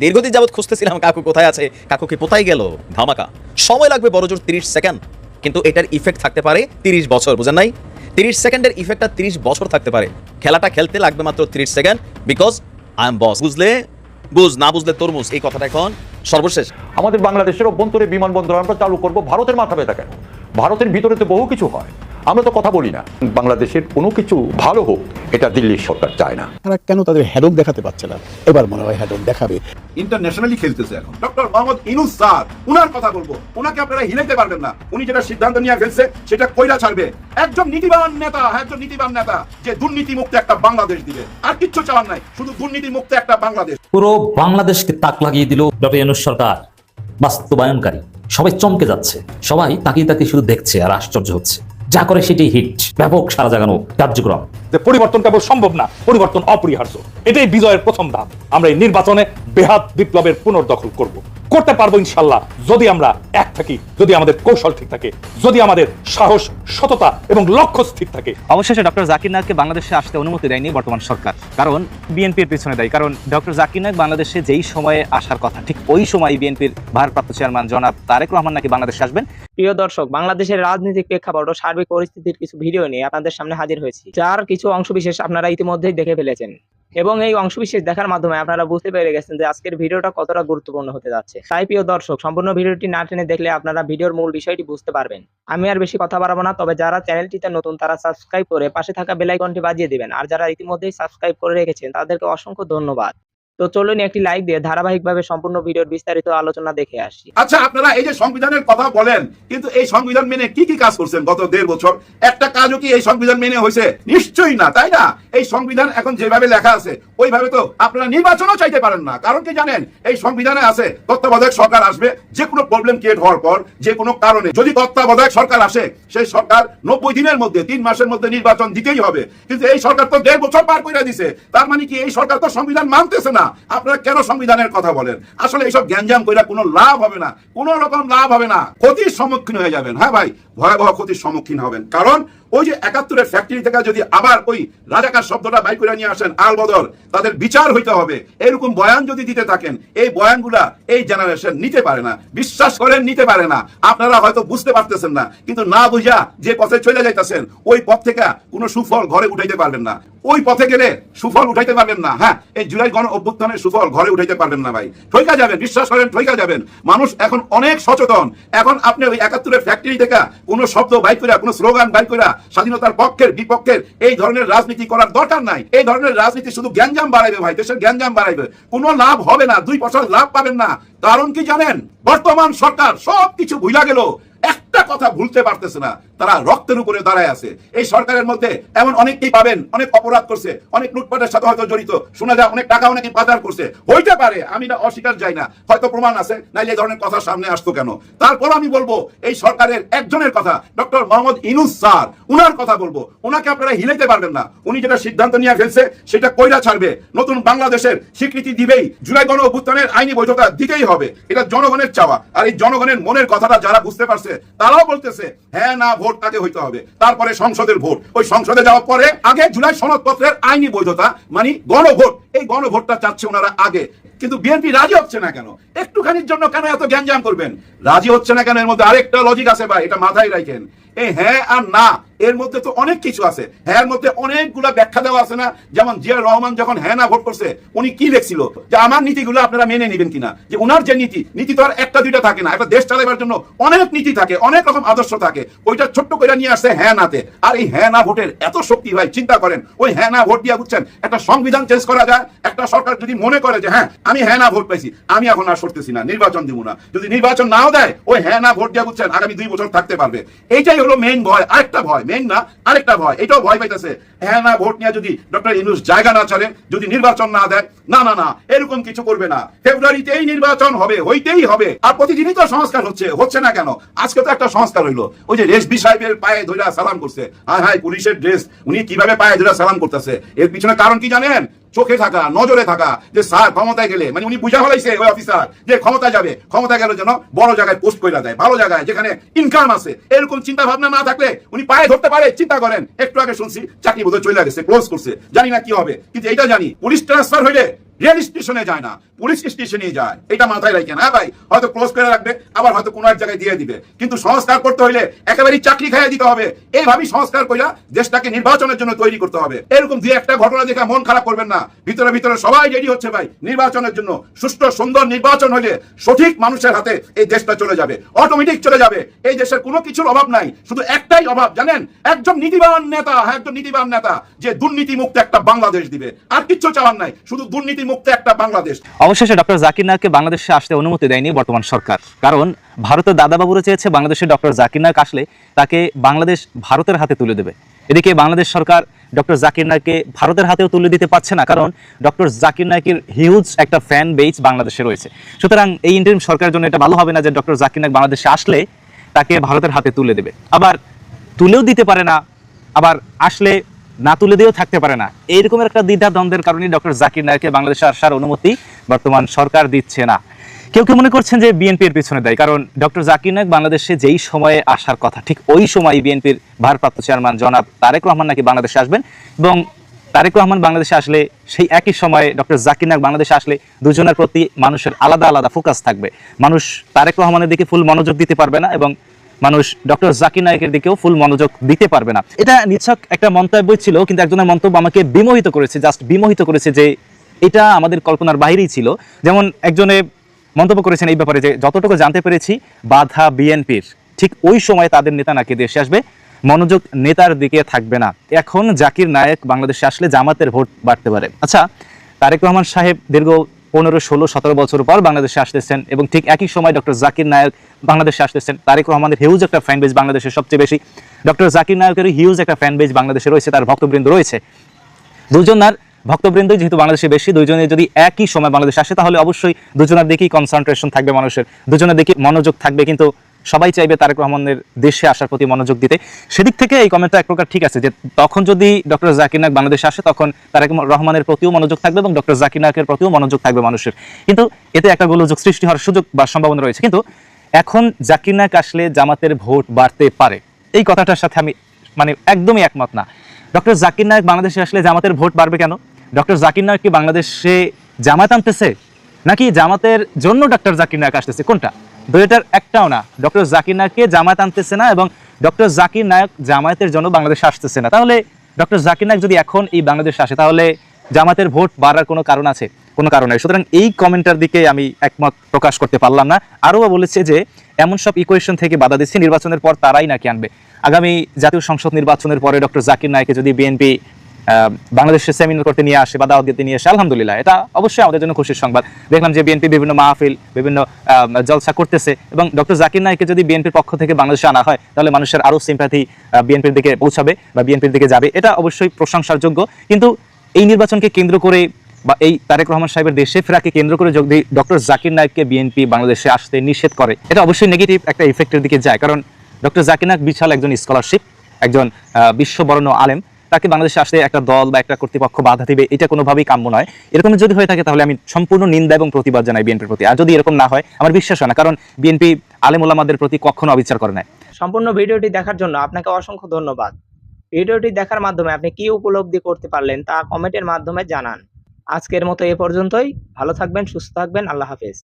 দীর্ঘদিন যাবত খুঁজতেছিলাম কাকু কোথায় আছে, কাকুকে কোথায় গেল। ধামাকা সময় লাগবে বড়জোর 30 সেকেন্ড, কিন্তু এটার ইফেক্ট থাকতে পারে 30 বছর। বুঝেন নাই? 30 সেকেন্ডের ইফেক্টটা 30 বছর থাকতে পারে। খেলাটা খেলতে লাগবে মাত্র 30 second, because I Emde Boas. বুঝলে বুঝ, না বুঝলে তরমুজ। এই কথাটা এখন সর্বশেষ। আমাদের বাংলাদেশের অভ্যন্তরে বিমানবন্দর আমরা চালু করব, ভারতের মাথা ব্যথা কেন? ভারতের ভিতরে তো বহু কিছু হয়, আমরা তো কথা বলি না। বাংলাদেশের কোনো কিছু ভালো হোক, এটা দিল্লির সরকার চায় না। তারা কেন তাদের হেডম দেখাতে পারছে না? এবার মনে হয় হেডম দেখাবে। ইন্টারন্যাশনালি খেলতেছে এখন ডক্টর মোহাম্মদ ইউনূস স্যার, উনার কথা বলবো। উনাকে আপনারা হিলাইতে পারবেন না। উনি যেটা সিদ্ধান্ত নিয়ে ফেলছে সেটা কইরা ছাড়বে। একজন নীতিবান নেতা যে দুর্নীতি মুক্ত একটা বাংলাদেশ দিবে, আর কিচ্ছু চাওয়ার নাই, শুধু দুর্নীতি মুক্ত একটা বাংলাদেশ। পুরো বাংলাদেশকে তাক লাগিয়ে দিল ডক্টর ইউনূস সরকার, বাস্তবায়নকারী। সবাই চমকে যাচ্ছে, সবাই তাকিয়ে তাকিয়ে শুধু দেখছে আর আশ্চর্য হচ্ছে। যা করে সেটি হিট, ব্যাপক সারা জাগানো কার্যক্রম। পরিবর্তন কেবল সম্ভব না, পরিবর্তন অপরিহার্য। এটাই বিজয়ের প্রথম ধাপ। আমরা এই নির্বাচনে বেহাত বিপ্লবের পুনর্দখল করতে পারবো ইনশাল্লাহ, যদি আমরা এক থাকি, যদি আমাদের কৌশল ঠিক থাকে, যদি আমাদের সাহস, সততা এবং লক্ষ্য স্থির থাকে। অবশেষে ডক্টর জাকির নায়েককে বাংলাদেশে আসতে অনুমতি দেয়নি বর্তমান সরকার, কারণ বিএনপির পিছনে দেয়। কারণ ডক্টর জাকির নায়েক বাংলাদেশে যেই সময়ে আসার কথা, ঠিক ওই সময় বিএনপির ভারপ্রাপ্ত চেয়ারম্যান জনাব তারেক রহমান নাকি বাংলাদেশে আসবেন। প্রিয় দর্শক, বাংলাদেশের রাজনৈতিক প্রেক্ষাপট ও সার্বিক পরিস্থিতির কিছু ভিডিও নিয়ে আপনাদের সামনে হাজির হয়েছি, যার কিছু অংশবিশেষ আপনারা ইতিমধ্যেই দেখে ফেলেছেন, এবং এই অংশবিশেষ দেখার মাধ্যমে আপনারা বুঝতে পেরে গেছেন যে আজকের ভিডিওটা কতটা গুরুত্বপূর্ণ হতে যাচ্ছে। তাই প্রিয় দর্শক, সম্পূর্ণ ভিডিওটি না টেনে দেখলে আপনারা ভিডিওর মূল বিষয়টি বুঝতে পারবেন। আমি আর বেশি কথা বাড়াবো না, তবে যারা চ্যানেলটিতে নতুন তারা সাবস্ক্রাইব করে পাশে থাকা বেল আইকনটি বাজিয়ে দিবেন, আর যারা ইতিমধ্যেই সাবস্ক্রাইব করে রেখেছেন তাদেরকে অসংখ্য ধন্যবাদ। তো চলুন একটি লাইক দিয়ে ধারাবাহিকভাবে সম্পূর্ণ ভিডিওর বিস্তারিত আলোচনা দেখে আসি। আচ্ছা, আপনারা এই যে সংবিধানের কথা বলেন, কিন্তু এই সংবিধান মেনে কি কি কাজ করছেন গত 1.5 বছর? একটা কাজও কি এই সংবিধান মেনে হয়েছে? নিশ্চয়ই না, তাই না? এই সংবিধান এখন যেভাবে লেখা আছে ওইভাবে তো আপনারা নির্বাচনও চাইতে পারেন না। কারণ কি জানেন? এই সংবিধানে আছে তত্ত্বাবধায়ক সরকার আসবে যে কোনো প্রবলেম ক্রিয়েট হওয়ার পর, যে কোনো কারণে যদি তত্ত্বাবধায়ক সরকার আসে, সেই সরকার 90 দিনের মধ্যে, 3 মাসের মধ্যে নির্বাচন দিতেই হবে। কিন্তু এই সরকার তো 1.5 বছর পার করে দিছে। তার মানে কি এই সরকার তো সংবিধান মানতেছে না? আপনারা কেন সংবিধানের কথা বলেন? আসলে এইসব গ্যাঞ্জাম কইরা কোনো লাভ হবে না, কোনো রকম লাভ হবে না। ক্ষতির সম্মুখীন হয়ে যাবেন। হ্যাঁ ভাই, ভয়াবহ ক্ষতির সম্মুখীন হবেন। কারণ ওই যে 71-এর ফ্যাক্টরি থেকে যদি আবার ওই রাজাকার শব্দটা বাই করে নিয়ে আসেন আল বদর, তাদের বিচার হইতে হবে, এরকম বয়ান যদি দিতে থাকেন, এই বয়ানগুলা এই জেনারেশন নিতে পারে না। বিশ্বাস করেন, নিতে পারে না। আপনারা হয়তো বুঝতে পারতেছেন না, কিন্তু না বুঝা যে পথে চলে যাইতেছেন, ওই পথ থেকে কোনো সুফল ঘরে উঠাইতে পারবেন না। ওই পথে গেলে সুফল উঠাইতে পারবেন না। হ্যাঁ, এই জুলাই গণ অভ্যুত্থানের সুফল ঘরে উঠাইতে পারবেন না ভাই। ঠইকা যাবেন, বিশ্বাস করেন, ঠইকা যাবেন। মানুষ এখন অনেক সচেতন। এখন আপনি ওই 71-এর ফ্যাক্টরি থেকে কোনো শব্দ বাইর করে, কোনো স্লোগান বাইর করে স্বাধীনতার পক্ষের বিপক্ষের এই ধরনের রাজনীতি করার দরকার নাই। এই ধরনের রাজনীতি শুধু গ্যাঞ্জাম বাড়াইবে ভাই, দেশের গ্যাঞ্জাম বাড়াইবে। কোনো লাভ হবে না, 2 বছর লাভ পাবেন না। কারণ কি জানেন? বর্তমান সরকার সবকিছু ভুলা গেল, একটা কথা ভুলতে পারতেছে না, তারা রক্তের উপরে দাঁড়ায় আছে। এই সরকারের মধ্যে এমন অনেককেই পাবেন, অনেক অপরাধ করছে, অনেক লুটপাটের সাথে হয়তো জড়িত, শোনা যায় অনেক টাকা অনেকে পাচার করছে, হইতে পারে, আমি না অস্বীকার যাই না, হয়তো প্রমাণ আছে, নাইলে এই ধরনের কথা সামনে আসতো কেন? তারপর আমি বলবো এই সরকারের একজনের কথা, ডক্টর মোহাম্মদ ইউনূস স্যার, উনার কথা বলবো। উনাকে আপনারা হিলাইতে পারবেন না। উনি যেটা সিদ্ধান্ত নিয়ে ফেলছে সেটা কইরা ছাড়বে। নতুন বাংলাদেশের স্বীকৃতি দিবেই, জুলাই গণ অভ্যুত্থানের আইনি বৈধতা দিতেই হবে। এটা জনগণের চাওয়া। আর এই জনগণের মনের কথাটা যারা বুঝতে পারছে তারাও বলতেছে হ্যাঁ না ভোট আগে হইতে হবে, তারপরে সংসদের ভোট। ওই সংসদে যাওয়ার পরে আগে জুলাই সনদপত্রের আইনি বৈধতা, মানে গণভোট। এই গণভোটটা চাচ্ছে ওনারা আগে। কিন্তু বিএনপি রাজি হচ্ছে না কেন? একটুখানির জন্য কেন এত গ্যাঞ্জাম করবেন? রাজি হচ্ছে না কেন? এর মধ্যে আরেকটা লজিক আছে ভাই, এটা মাথায় রাখেন। এই হ্যাঁ আর না এর মধ্যে তো অনেক কিছু আছে। হ্যাঁ এর মধ্যে অনেকগুলা ব্যাখ্যা দেওয়া আছে না? যেমন জিয়াউর রহমান যখন হ্যাঁ না ভোট করছে, উনি কি লিখছিল যে আমার নীতিগুলো আপনারা মেনে নেবেন কিনা। যে উনার যে নীতি তো আর একটা দুইটা থাকে না, একটা দেশ চালাবার জন্য অনেক নীতি থাকে, অনেক রকম আদর্শ থাকে। ওইটা ছোট্ট করে নিয়ে আসছে হ্যাঁ নাতে। আর এই হ্যাঁ না ভোটের এত শক্তি ভাই, চিন্তা করেন। ওই হ্যাঁ না ভোট দিয়ে বুঝছেন একটা সংবিধান চেঞ্জ করা যায়। একটা সরকার যদি মনে করে যে হ্যাঁ আমি হ্যাঁ না ভোট পাইছি, আমি এখন আর সরতেছি না, নির্বাচন দিব না, যদি নির্বাচন নাও দেয় ওই হ্যাঁ না ভোট দিয়ে বুঝছেন আগামী 2 বছর থাকতে পারবে। এইটাই হলো মেইন ভয়। আরেকটা ভয়, মেইন না আরেকটা ভয়, এটাও ভয় পাইতেছে হ্যাঁ না ভোট নিয়ে যদি ডক্টর ইউনূস জায়গা না ছাড়ে, যদি নির্বাচন না দেয়, না না না এরকম কিছু করবে না, ফেব্রুয়ারিতেই নির্বাচন হবে, হইতেই হবে। আর প্রতিদিনই তো সংস্কার হচ্ছে না কেন? আজকে তো একটা সংস্কার হইলো, ওই যে রেশবি সাহেবের পায়ে ধইরা সালাম করছে। হায় হায়, পুলিশের ড্রেস, উনি কিভাবে পায়ে ধইরা সালাম করতেছে? এর পিছনে কারণ কি জানেন? চোখে থাকা, নজরে থাকা, যে স্যার ক্ষমতায় গেলে, মানে উনি বুঝা ফেলাইছে ওই অফিসার যে ক্ষমতা যাবে, ক্ষমতা গেলে যেন বড় জায়গায় পোস্ট কইরা দেয়, ভালো জায়গায় যেখানে ইনকাম আছে। এরকম চিন্তা ভাবনা না থাকলে উনি পায়ে ধরতে পারে। চিন্তা করেন, একটু আগে শুনছি চাকরি বোধহয় চলে গেছে, ক্লোজ করছে, জানি না কি হবে, কিন্তু এইটা জানি পুলিশ ট্রান্সফার হইলে রেল স্টেশনে যায় না, পুলিশ স্টেশনে যায়। এটা মাথায় রাখেন। হ্যাঁ ভাই, হয়তো ক্লোজ করে রাখবে, আবার হয়তো কোনো এক জায়গায় দিয়ে দিবে, কিন্তু সংস্কার করতে হইলে একেবারেই চাকরি খাইয়ে দিতে হবে। এইভাবেই সংস্কার কইরা দেশটাকে নির্বাচনের জন্য তৈরি করতে হবে। এরকম দুই একটা ঘটনা দেখে মন খারাপ করবেন না। ভিতরে ভিতরে সবাই রেডি হচ্ছে ভাই নির্বাচনের জন্য। সুষ্ঠু সুন্দর নির্বাচন হলে সঠিক মানুষের হাতে এই দেশটা চলে যাবে, অটোমেটিক চলে যাবে। এই দেশের কোনো কিছুর অভাব নাই, শুধু একটাই অভাব জানেন, একজন নীতিবান নেতা, একজন নীতিবান নেতা যে দুর্নীতি মুক্ত একটা বাংলাদেশ দিবে। আর কিচ্ছু চাওয়ার নাই, শুধু দুর্নীতি মুক্ত একটা বাংলাদেশ। অবশেষে ডক্টর জাকির নায়েককে বাংলাদেশে আসতে অনুমতি দেয়নি বর্তমান সরকার, কারণ ভারতের দাদাবাবুরা চেয়েছে বাংলাদেশে ডক্টর জাকির নায়েক আসলে তাকে বাংলাদেশ ভারতের হাতে তুলে দেবে। এদিকে বাংলাদেশ সরকার ডক্টর জাকির নায়েককে ভারতের হাতেও তুলে দিতে পারছে না, কারণ ডক্টর জাকির নায়েকের হিউজ একটা ফ্যান বেজ বাংলাদেশে রয়েছে। সুতরাং এই ইন্টারিম সরকারের জন্য এটা ভালো হবে না যে ডক্টর জাকির নায়েক বাংলাদেশে আসলে তাকে ভারতের হাতে তুলে দেবে, আবার তুলেও দিতে পারে না, আবার আসলে না তুলে দিয়েও থাকতে পারে না। এইরকম একটা দ্বিধা দ্বন্দ্বের কারণে ডক্টর জাকির নায়েককে বাংলাদেশে আসার অনুমতি বর্তমান সরকার দিচ্ছে না। কেউ কেউ মনে করছেন যে বিএনপি এর পিছনে দায়ী, কারণ ডক্টর জাকির নায়েক বাংলাদেশে যেই সময়ে আসার কথা ঠিক ওই সময় বিএনপির ভারপ্রাপ্ত চেয়ারম্যান জনাব তারেক রহমান নাকি বাংলাদেশে আসবেন, এবং তারেক রহমান বাংলাদেশে আসলে সেই একই সময়ে ডক্টর জাকির নায়েক বাংলাদেশে আসলে দুজনের প্রতি মানুষের আলাদা আলাদা ফোকাস থাকবে। মানুষ তারেক রহমানের দিকে ফুল মনোযোগ দিতে পারবে না, এবং মানুষ ডক্টর জাকির নায়েকের দিকেও ফুল মনোযোগ দিতে পারবে না। এটা নিছক একটা মন্তব্য ছিল, কিন্তু একজনের মন্তব্য আমাকে বিমোহিত করেছে, জাস্ট বিমোহিত করেছে যে এটা আমাদের কল্পনার বাইরেই ছিল। যেমন একজনে মন্তব্য করেছেন এই ব্যাপারে যে যতটুকু জানতে পেরেছি বাধা বিএনপির, ঠিক ওই সময় তাদের নেতা নাকি দেশে আসবে, মনোযোগ নেতার দিকে থাকবে না। এখন জাকির নায়েক বাংলাদেশে আসলে জামাতের ভোট বাড়তে পারে। আচ্ছা, তারেক রহমান সাহেব দীর্ঘ 15, 16, 17 বছর পর বাংলাদেশে আসতেছেন, এবং ঠিক একই সময় ডক্টর জাকির নায়েক বাংলাদেশে আসতেছেন। তারেক রহমানের হিউজ একটা ফ্যান বেজ বাংলাদেশের সবচেয়ে বেশি, ডক্টর জাকির নায়েকের হিউজ একটা ফ্যান বেজ বাংলাদেশে রয়েছে, তার ভক্তবৃন্দ রয়েছে। দুজনার ভক্তবৃন্দ যেহেতু বাংলাদেশে বেশি, দুজনে যদি একই সময় বাংলাদেশে আসে তাহলে অবশ্যই দুজনের দিকেই কনসেন্ট্রেশন থাকবে, মানুষের দুজনের দিকে মনোযোগ থাকবে, কিন্তু সবাই চাইবে তারেক রহমানের দেশে আসার প্রতি মনোযোগ দিতে। সেদিক থেকে এই কমেন্টটা এক প্রকার ঠিক আছে যে তখন যদি ডক্টর জাকির নায়েক বাংলাদেশে আসে তখন তারেক রহমানের প্রতিও মনোযোগ থাকবে এবং ডক্টর জাকির নায়েকের প্রতিও মনোযোগ থাকবে মানুষের, কিন্তু এতে একটা গোলযোগ সৃষ্টি হওয়ার সুযোগ বা সম্ভাবনা রয়েছে। কিন্তু এখন জাকির নায়েক আসলে জামাতের ভোট বাড়তে পারে, এই কথাটার সাথে আমি একদমই একমত না। ডক্টর জাকির নায়েক বাংলাদেশে আসলে জামাতের ভোট বাড়বে কেন? ডক্টর জাকির নায়েক কি বাংলাদেশে জামাত আনতেছে, নাকি জামাতের জন্য ডক্টর জাকির নায়েক আসতেছে? কোনটা? দুইটার একটাও না। ডক্টর জাকির নায়েককে জামাত আনতেছে না, এবং ডক্টর জাকির নায়েক জামায়াতের জন্য বাংলাদেশে আসতেছে না। তাহলে ডক্টর জাকির নায়েক যদি এখন এই বাংলাদেশে আসে তাহলে জামাতের ভোট বাড়ার কোনো কারণ আছে? কোনো কারণ নেই। সুতরাং এই কমেন্টের দিকে আমি একমত প্রকাশ করতে পারলাম না। আরও বলেছে যে এমন সব ইকুয়েশন থেকে বাধা দিচ্ছে, নির্বাচনের পর তারাই নাকি আনবে। আগামী জাতীয় সংসদ নির্বাচনের পরে ডক্টর জাকির নায়েককে যদি বিএনপি বাংলাদেশে সেমিনার করতে নিয়ে আসে বা দাওয়াত দিতে নিয়ে আসে, আলহামদুলিল্লাহ, এটা অবশ্যই আমাদের জন্য খুশির সংবাদ। দেখলাম যে বিএনপি বিভিন্ন মাহফিল, বিভিন্ন জলসা করতেছে, এবং ডক্টর জাকির নায়েককে যদি বিএনপির পক্ষ থেকে বাংলাদেশে আনা হয় তাহলে মানুষের আরও সিম্প্যাথি বিএনপির দিকে পৌঁছাবে বা বিএনপির দিকে যাবে, এটা অবশ্যই প্রশংসার যোগ্য। কিন্তু এই নির্বাচনকে কেন্দ্র করে বা এই তারেক রহমান সাহেবের দেশে ফেরাকে কেন্দ্র করে যদি ডক্টর জাকির নায়েককে বিএনপি বাংলাদেশে আসতে নিষেধ করে, এটা অবশ্যই নেগেটিভ একটা ইফেক্টের দিকে যায়। কারণ ডক্টর জাকির নায়েক বিশাল একজন স্কলারশিপ, একজন বিশ্ববরণ্য আলেম, তাকে বাংলাদেশে আসতে একটা দল বা একটা কর্তৃপক্ষ বাধা দিবে, এটা কোনোভাবেই কাম্য নয়। এরকম যদি হয়ে থাকে তাহলে আমি সম্পূর্ণ নিন্দা এবং প্রতিবাদ জানাই বিএনপির প্রতি। আর যদি এরকম না হয় আমার বিশ্বাস হয় না, কারণ বিএনপি আলেম ওলামাদের প্রতি কখনো অবিচার করে না। সম্পূর্ণ ভিডিওটি দেখার জন্য আপনাকে অসংখ্য ধন্যবাদ। ভিডিওটি দেখার মাধ্যমে আপনি কি উপলব্ধি করতে পারলেন তা কমেন্টের মাধ্যমে জানান। আজকের মতো এ পর্যন্তই। ভালো থাকবেন, সুস্থ থাকবেন, আল্লাহ হাফেজ।